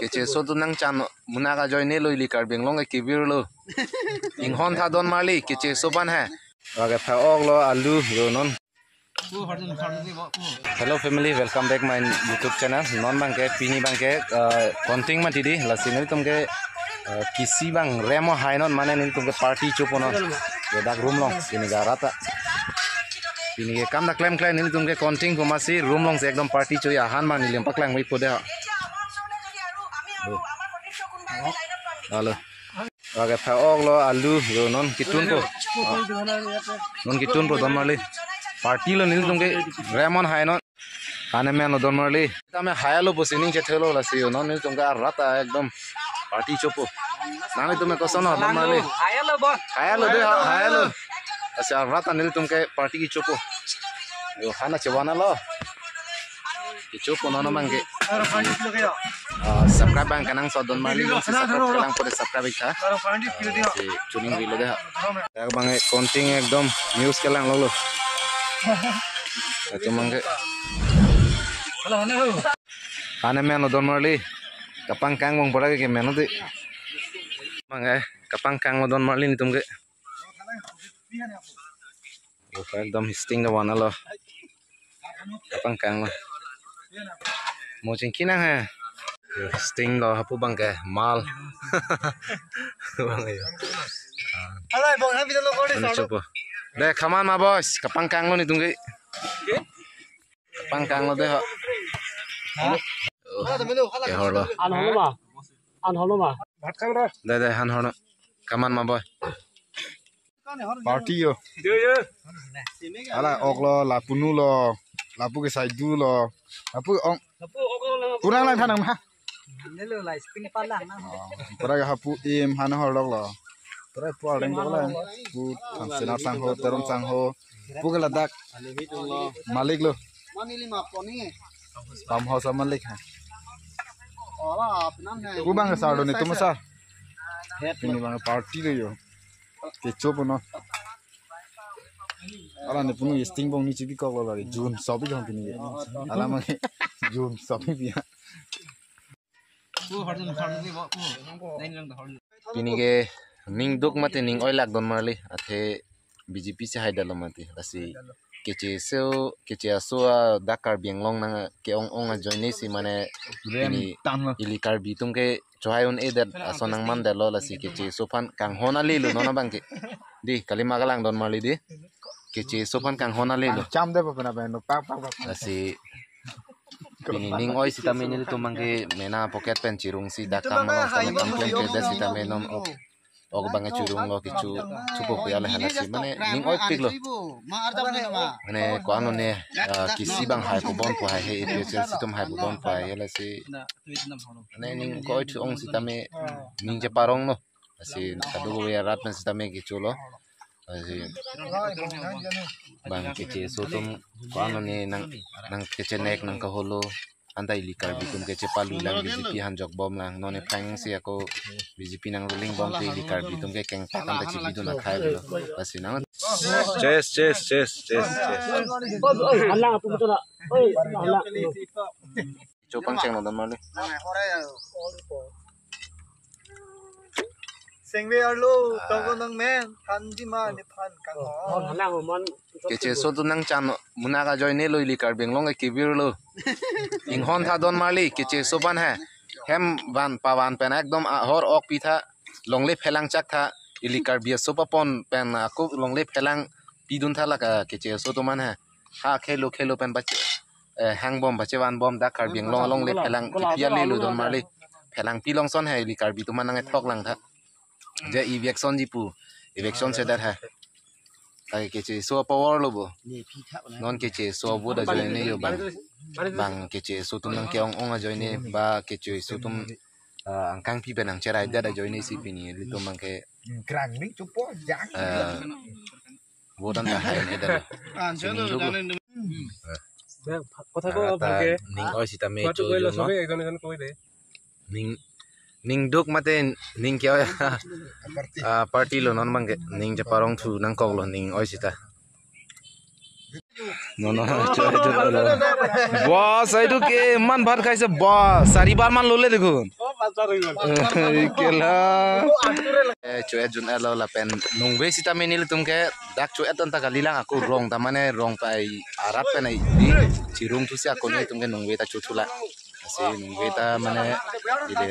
Kece so tu nang chan munaga join ne lo ilikar benglong ke kibir lo inghon tha don marli kece so ban hai aga tha og lo alu yo non. Hello family, welcome back my YouTube channel. Non bang ke pini bang ke konting ma tidi lasini tum ke kisi bang remo hai non mane nin tum ke party chupono yo dak room long sini garata pini ke kam da claim nin tum ke konting ko masi room long se ekdom party choi ahan man nilim paklang wi pode halo aga tha og lo alu yo non kitun po don marli party lo nil tum ke remon hai non kane me no don marli tame hayalo bosining che thelo la si yo non nil tum ka rata ekdom party chopo nani tume kosono don marli hayalo de hayalo asa rata nil tum ke party ki chopo yo hana chewana lo ki chopo no mangge subscribe bang kanang so don marli subscribe kanang pore subscribe tha tuning video de ek bang konting ekdom news kelang lo itu mangge kane meno don marli kapang kang mong pora ke meno de mangge kapang kang lo don marli ni tumge ekdom sting da wana lo kapang kang lo mo chingkina ha sting lo hapu bang ke mal bang yo alai bang habi lo gori sa de khaman ma boss kapang kang lo ni tumge kapang kang lo de ha ke holo an holo ma bhat khang ro de han holo kaman ma boy party yo ala oglo lapunu lo lapu ke saidu lo lapu ong kurang lang thanang ma nelo lai spin palang na pura ga hapu im han hor lo pura pu aleng ko lang pu senar sang ho terom sang ho pu ke ladak malik lo manili ma poni pam ho sa malik ha ola apnam ne ku bang sa do ni tum sa ini bang party lo yo ke chopo no ala ne punu sting bong ni chibi ko lo ri jun sobi jong pini ala ma jun sobi bia pini ke ning duk mate ning oi lak don marli athe BJP se haidalo mate asi kece aso dakar benglong na ke ong a join si mane ini ilikar bitum ke johayon edat aso nang man dalo lasi kece sofan kang hona lelu nona bangke di kalima galang don marli di kece sofan kang hona lelu cham de pa na no pak asi pini ning oi sita menil to mangke mena pocket pen cirung si dakam malong sa kampion ke da sita menom og bang curung lo kicu cukup ya le halasi mane ning oi pik lo mane ko ano ne kisi bang hai ko bon po hai he epsel situm hai bo bon po hai halasi mane ning ko oi ong sita me ning je parong no asi kadu ya rat men sita me kicu lo asi bang kece sotum ko ano ne nang kece nek nang ka holo antai likar bitum kece palu lang BJP hanjok bom lang none phang si ako BJP nang ruling bom te likar bitum ke keng pakan ta chibi dun khai lo basi nang chess hala apu betul oi hala chopang cheng don marli sengwe arlo tawon nang men thanji ma ne phan kang ho hala mon kece so tu nang chan munaga join ne lo likar benglong ke kibir lo inghon tha don marli kece so ban hai hem ban pawan pen ekdom hor ok pi tha longle phelang chak tha ilikar bia so papon pen aku longle phelang pi dun tha la ka kece so to man hai ha khelo pen bache hang bom bache wan bom dakar benglong longle phelang pia le lo don marli phelang pi long son hai ilikar bi tu man nang thok lang tha je election se dar hai kai kece so power lo bo non kece so bo da join ne yo bang kece so tum nang keong ong a join ne ba kece so tum angkang pi benang cerai da join ne si pini litum mang ke krang ni chupo jang bo dan da hai ne da কথা কো ভালকে ning oi sita me cho ning duk mate ning kya party lo non mang ke ning je parong thu nang kok lo ning oi sita no boss ai du ke man bhat khai se boss sari bar man lo le dekun Kela. Cuet jun elo la pen nungwe sita menil tumke dak cuet tan takalilang aku rong tamane rong pai arab pen ai di cirung tu si aku ni tumke nungwe ta cucula si nungwe ta mane ide